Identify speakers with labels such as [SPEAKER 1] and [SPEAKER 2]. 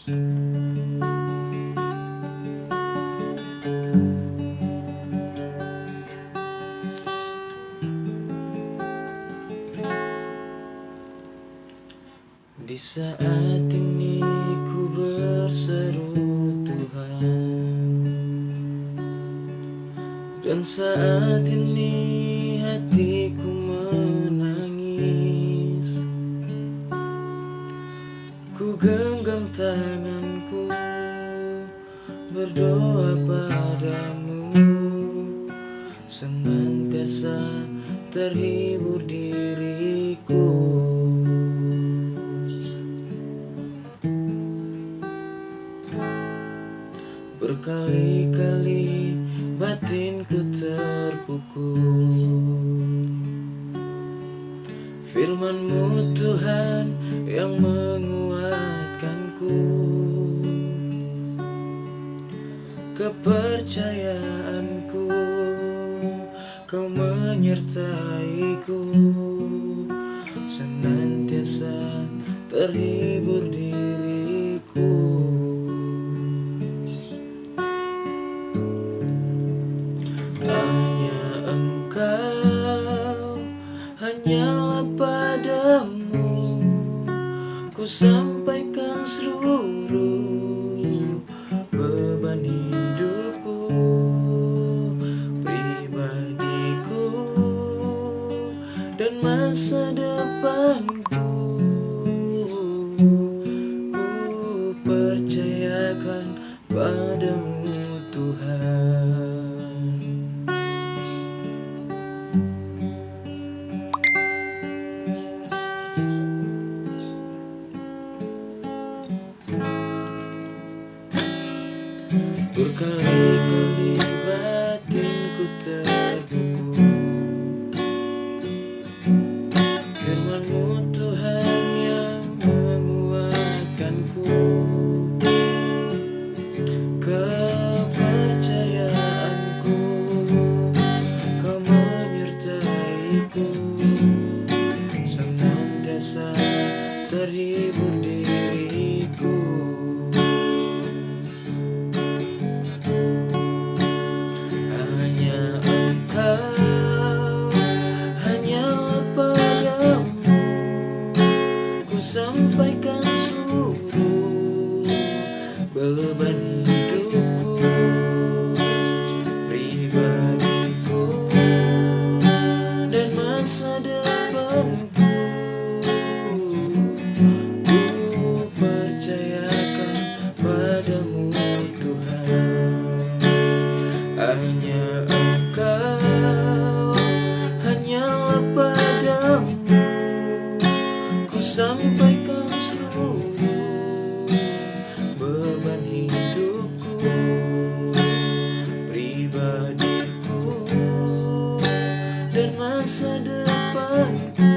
[SPEAKER 1] Di saat ini ku berseru Tuhan, dan saat ini hatiku menangis. Ku genggam tanganku berdoa padamu, senantiasa terhibur diriku. Berkali-kali batinku terpukul, firman-Mu Tuhan yang menguatkanku. Kepercayaanku, Kau menyertaiku, senantiasa terhibur diriku. Hanyalah padamu ku sampaikan seluruh beban hidupku, pribadiku, dan masa depanku. Ku percayakan padamu Tuhan. Berkali-kali batinku terpukul, firman-Mu Tuhan yang menguatkanku. Kepercayaanku, Kau menyertaiku, senantiasa terhibur diriku. Sampaikan seluruh beban hidupku, pribadiku, dan masa depanku. Ku percayakan padamu Tuhan. Hanya Engkau, hanyalah padamu ku sampaikan seluruh beban hidupku, pribadiku, dan masa depanku.